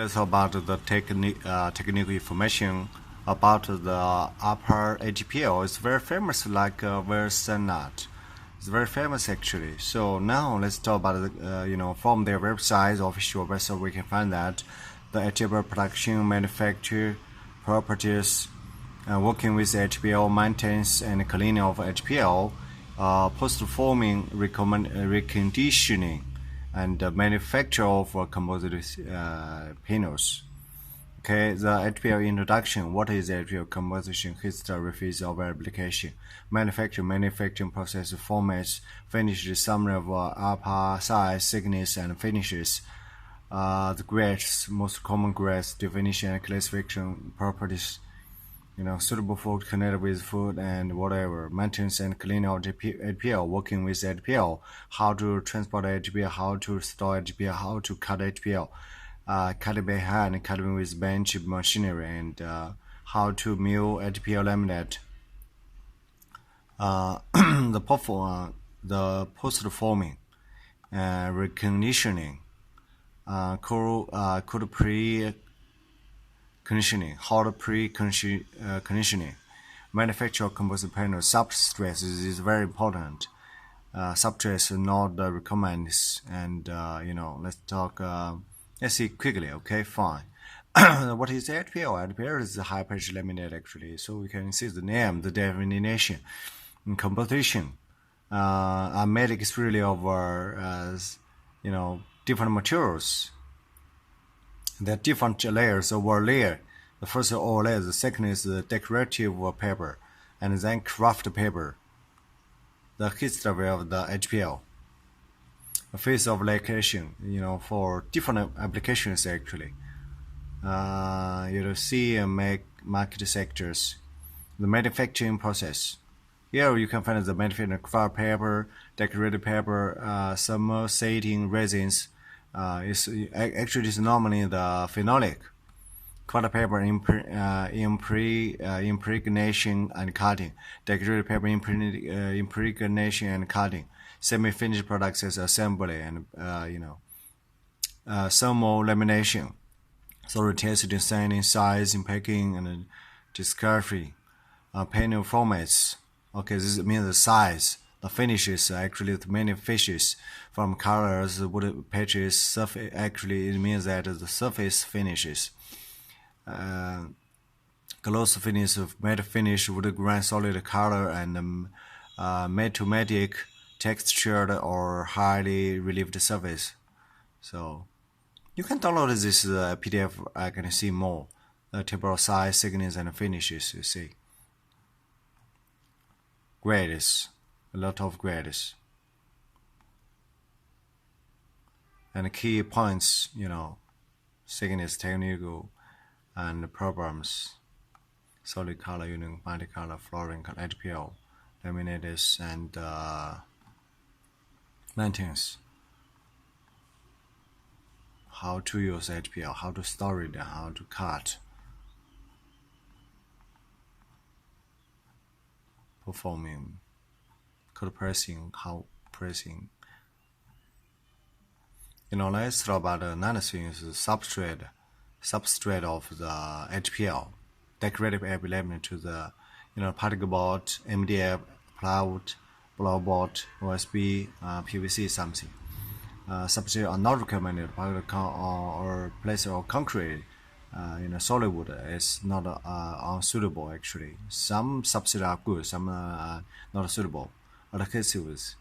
let's talk about the technical information about the upper HPL. It's very famous, like very standard. It's very famous actually. So now let's talk about from their website, official website, we can find that the HPL production, manufacture, properties, working with HPL, maintenance and cleaning of HPL, post-forming, reconditioning, and manufacture of composite panels. Okay, the HPL introduction. What is HPL composition? History, phase of application, manufacturing process, formats, finishes, summary of upper size, thickness, and finishes. The grades, most common grades, definition and classification, properties, suitable for connected with food and whatever, maintenance and cleaning of HPL, working with HPL, how to transport HPL, how to store HPL, how to cut HPL, cutting by hand, cutting with bench machinery, and how to mill HPL laminate. The post-forming, reconditioning, cold pre-conditioning, hot pre-conditioning, manufacture composite panel. Substrates is very important. Substrates are not recommended, and let's see quickly. Okay, fine. What is HPL? HPL is the high pressure laminate actually. So we can see the name, the definition, and composition. Are made extremely over different materials. There are different layers over layer. The first layer, the second is the decorative paper, and then craft paper. The history of the HPL. A phase of application, for different applications actually. See and make market sectors. The manufacturing process. Here you can find the manufacturing craft paper, decorative paper, thermal setting resins. It's normally the phenolic. Craft paper impregnation and cutting. Decorative paper impregnation and cutting. Semi-finished products as assembly and thermal lamination. So testing, signing, size, packing, and discovery. Panel formats. Okay, this means the size. The finishes, actually the many fishes from colors, wood patches, surface. Actually, it means that the surface finishes. Gloss finish, matte finish, wood grain, solid color, and mathematic, textured or highly relieved surface. So you can download this PDF. I can see more table of size, thickness, and finishes. You see grades. A lot of grades and key points, thickness, technical, and problems. Solid color, multicolor, flooring, HPL, laminates, and maintenance. How to use HPL, how to store it, and how to cut. Performing. Cold pressing, how pressing. Let's talk about another thing is substrate of the HPL, decorative laminate to the particle board, MDF, plywood, blockboard, OSB, PVC, something. Substrate are not recommended, or place or concrete. Solid wood is not unsuitable actually. Some substrates are good, some are not suitable. Adhesives,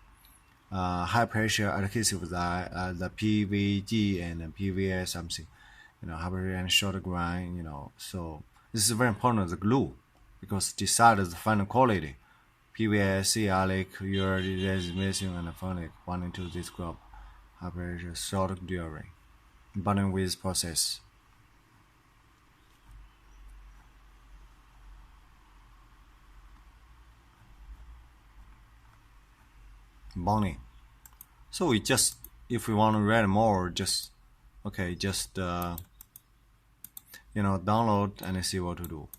high pressure adhesives are the PVG and PVA something, high pressure and short grind, So this is very important, the glue, because decides the final quality. PVA, acrylic, resin, and phonic bonding to this group. High pressure, short during, bonding with process. Bonding. So we just, if we want to read more, just download and see what to do.